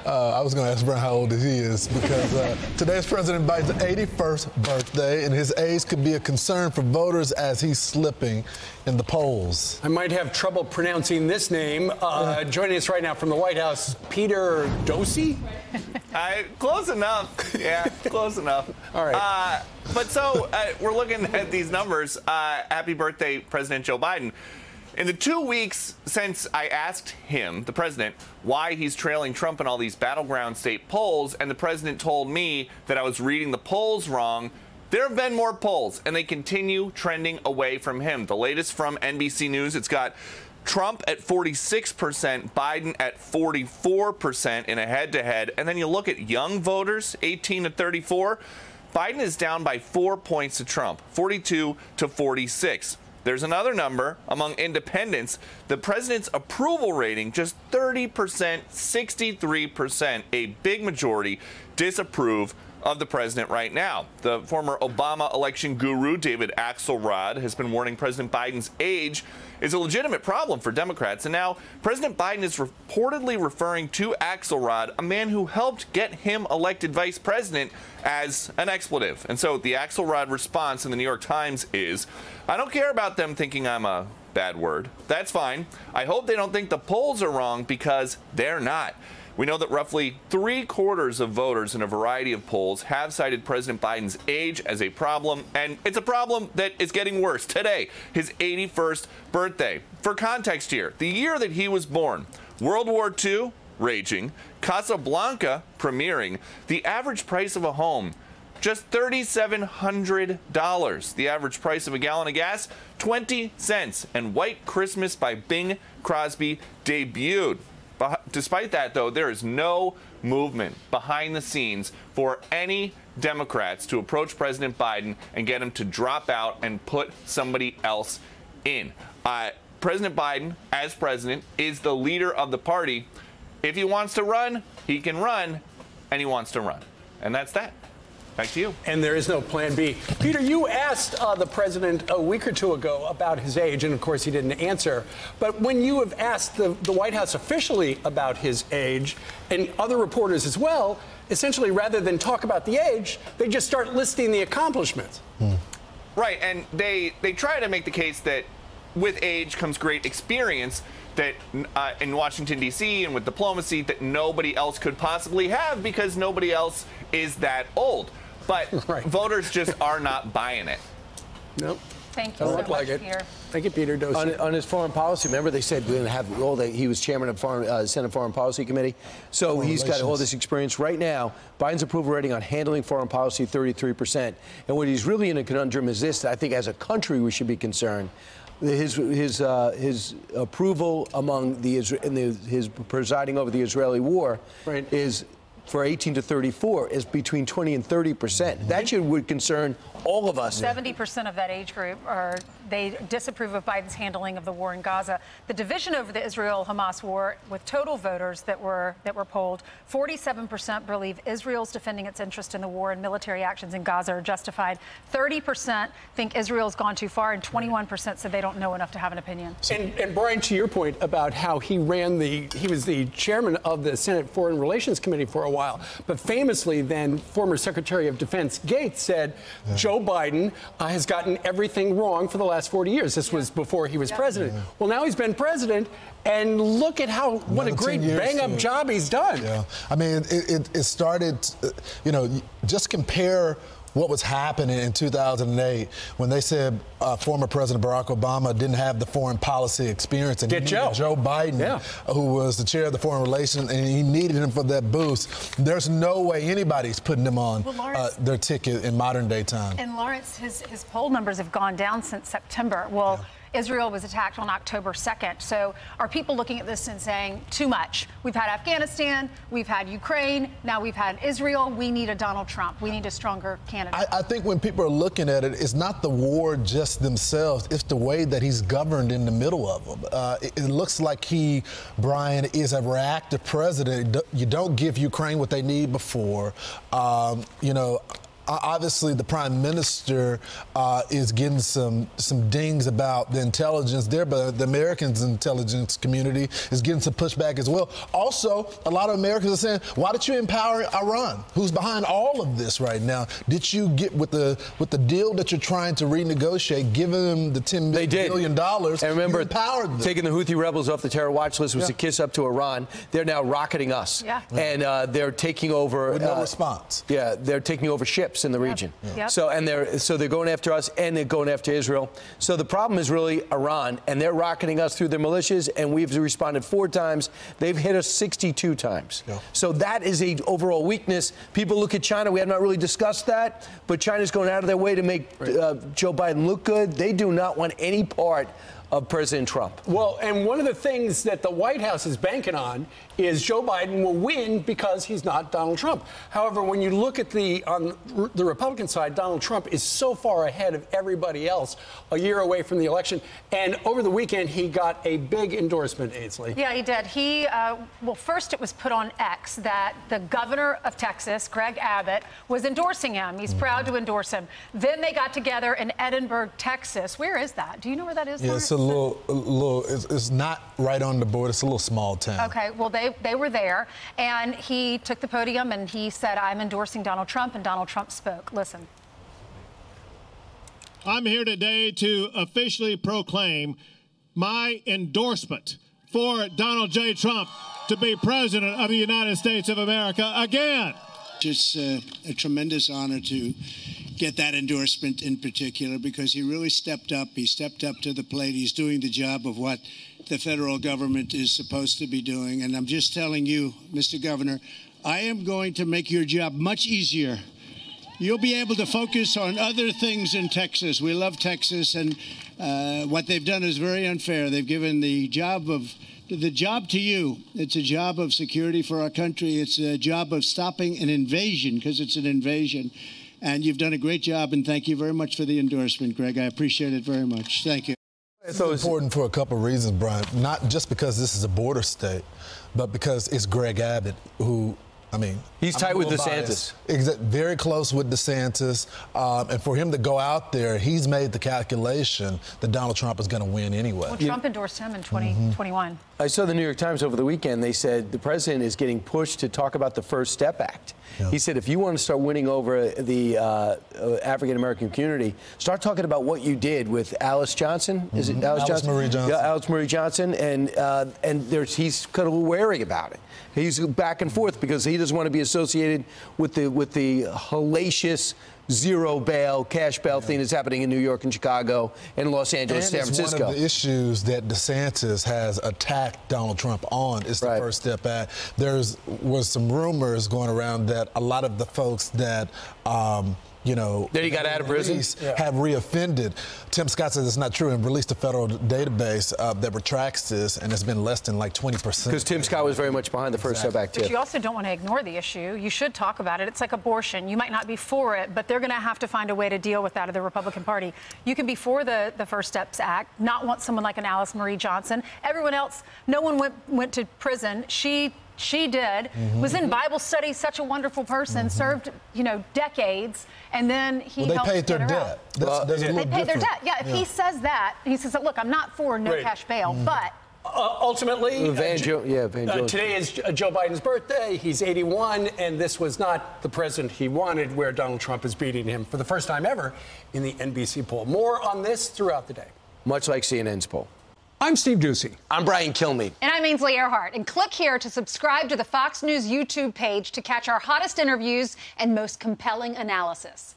I was going to ask Brian how old he is, because today's President Biden's 81st birthday, and his age could be a concern for voters as he's slipping in the polls. I might have trouble pronouncing this name. Joining us right now from the White House, Peter Doocy? Close enough. Yeah, close enough. All right. But so we're looking at these numbers. Happy birthday, President Joe Biden. In the 2 weeks since I asked him, the president, why he's trailing Trump in all these battleground state polls, and the president told me that I was reading the polls wrong, there have been more polls, and they continue trending away from him. The latest from NBC News, it's got Trump at 46%, Biden at 44% in a head-to-head. And then you look at young voters, 18 to 34, Biden is down by 4 points to Trump, 42 to 46. There's another number among independents. The president's approval rating, just 30%, 63%, a big majority disapprove of the president right now. The former Obama election guru, David Axelrod, has been warning President Biden's age is a legitimate problem for Democrats. And now President Biden is reportedly referring to Axelrod, a man who helped get him elected vice president, as an expletive. And so the Axelrod response in the New York Times is, I don't care about them thinking I'm a bad word. That's fine. I hope they don't think the polls are wrong, because they're not. We know that roughly 3/4 of voters in a variety of polls have cited President Biden's age as a problem, and it's a problem that is getting worse today, his 81st birthday. For context here, the year that he was born, World War II raging, Casablanca premiering, the average price of a home, just $3,700. The average price of a gallon of gas, 20 cents. And White Christmas by Bing Crosby debuted. Despite that, though, there is no movement behind the scenes for any Democrats to approach President Biden and get him to drop out and put somebody else in. President Biden, as president, is the leader of the party. If he wants to run, he can run, and he wants to run. And that's that. Back to you. And there is no plan B. Peter, you asked the president a week or two ago about his age, and of course he didn't answer. But when you have asked the White House officially about his age, and other reporters as well, essentially rather than talk about the age, they just start listing the accomplishments. Right, and they try to make the case that with age comes great experience, that in Washington, D.C. and with diplomacy that nobody else could possibly have, because nobody else is that old. But voters just are not buying it. Nope. Thank you so much, Peter. Thank you, Peter Doocy. On his foreign policy, remember they said we're going to have all he was chairman of Senate Foreign Policy Committee, so he's got all this experience. Right now, Biden's approval rating on handling foreign policy, 33%. And what he's really in a conundrum is this: I think as a country we should be concerned. His approval among his presiding over the Israeli war is, for 18 to 34, is between 20 and 30%. That would concern all of us. 70% of that age group they disapprove of Biden's handling of the war in Gaza. The division over the Israel-Hamas war, with total voters that were polled, 47% believe Israel's defending its interest in the war and military actions in Gaza are justified. 30% think Israel's gone too far, and 21% said they don't know enough to have an opinion. And Brian, to your point about how he was the chairman of the Senate Foreign Relations Committee for a while, but famously then former Secretary of Defense Gates said Joe Biden has gotten everything wrong for the last 40 years. This was before he was president. Well, now he's been president, and look at what a great bang-up job he's done. Yeah, I mean, it started, you know, just compare what was happening in 2008 when they said former President Barack Obama didn't have the foreign policy experience, and Joe Biden, who was the chair of the foreign relations, and he needed him for that boost. There's no way anybody's putting him on their ticket in modern day time. And Lawrence, his poll numbers have gone down since September. Well, Israel was attacked on October 2nd. So are people looking at this and saying, too much? We've had Afghanistan, we've had Ukraine, now we've had Israel. We need a Donald Trump. We need a stronger candidate. I think when people are looking at it, it's not the war just themselves. It's the way that he's governed in the middle of them. It looks like Brian, is a reactive president. You don't give Ukraine what they need before. You know, obviously the prime minister is getting some dings about the intelligence there, but the Americans' intelligence community is getting some pushback as well. Also, a lot of Americans are saying, why did you empower Iran, who's behind all of this right now? Did you get with the deal that you're trying to renegotiate, giving them the $10 billion? And remember, empowered them. Taking the Houthi rebels off the terror watch list was a kiss up to Iran. They're now rocketing us, and they're taking over. With no response. Yeah, they're taking over ships in the region. Yep. So they're going after us, and they're going after Israel. So the problem is really Iran, and they're rocketing us through their militias, and we've responded 4 times. They've hit us 62 times. Yeah. So that is a overall weakness. People look at China. We have not really discussed that, but China's going out of their way to make Joe Biden look good. They do not want any part of President Trump. Well, and one of the things that the White House is banking on is Joe Biden will win because he's not Donald Trump. However, when you look at on the Republican side, Donald Trump is so far ahead of everybody else, a year away from the election. And over the weekend, he got a big endorsement, Ainsley. Yeah, he did. Well, first it was put on X that the governor of Texas, Greg Abbott, was endorsing him. He's proud to endorse him. Then they got together in Edinburgh, Texas. Where is that? Do you know where that is? Yeah, it's a little. It's not right on the border. It's a little small town. Okay, well, they were there, and he took the podium and he said, I'm endorsing Donald Trump, and Donald Trump spoke. Listen. I'm here today to officially proclaim my endorsement for Donald J. Trump to be president of the United States of America again. It's a tremendous honor to get that endorsement in particular, because he really stepped up. He stepped up to the plate. He's doing the job of what the federal government is supposed to be doing. And I'm just telling you, Mr. Governor, I am going to make your job much easier. You'll be able to focus on other things in Texas. We love Texas, and what they've done is very unfair. They've given the job to you. It's a job of security for our country. It's a job of stopping an invasion, because it's an invasion. And you've done a great job, and thank you very much for the endorsement, Greg. I appreciate it very much. Thank you. It's important for a couple of reasons, Brian. Not just because this is a border state, but because it's Greg Abbott who, I mean, he's tight with DeSantis. Very close with DeSantis. And for him to go out there, he's made the calculation that Donald Trump is going to win anyway. Well, Trump endorsed him in 2021. I saw the New York Times over the weekend. They said the president is getting pushed to talk about the First Step Act. Yeah. He said, if you want to start winning over the African-American community, start talking about what you did with Alice Johnson. Is it Alice Johnson? Marie Johnson. Yeah, Alice Marie Johnson. And he's kind of wary about it. He's back and forth because he doesn't want to be associated with the hellacious zero bail, cash bail thing that's happening in New York and Chicago and Los Angeles, San Francisco. One of the issues that DeSantis has attacked Donald Trump on is the First Step Act. Was some rumors going around that a lot of the folks that that he got out of prison have reoffended. Tim Scott says it's not true and released a federal database that retracts this, and it's been less than like 20%. Because Tim Scott was very much behind the First Step Act, too. But you also don't want to ignore the issue. You should talk about it. It's like abortion. You might not be for it, but they're going to have to find a way to deal with that of the Republican Party. You can be for the First Steps Act, not want someone like an Alice Marie Johnson. Everyone else, no one went to prison. She did, was in Bible study, such a wonderful person, served, decades, and then he helped paid get their her debt. out. They paid their debt. Yeah, if he says that, he says, look, I'm not for no cash bail, but... Ultimately, today is Joe Biden's birthday. He's 81, and this was not the president he wanted, where Donald Trump is beating him for the first time ever in the NBC poll. More on this throughout the day. Much like CNN's poll. I'm Steve Doocy. I'm Brian Kilmeade. And I'm Ainsley Earhart. And click here to subscribe to the Fox News YouTube page to catch our hottest interviews and most compelling analysis.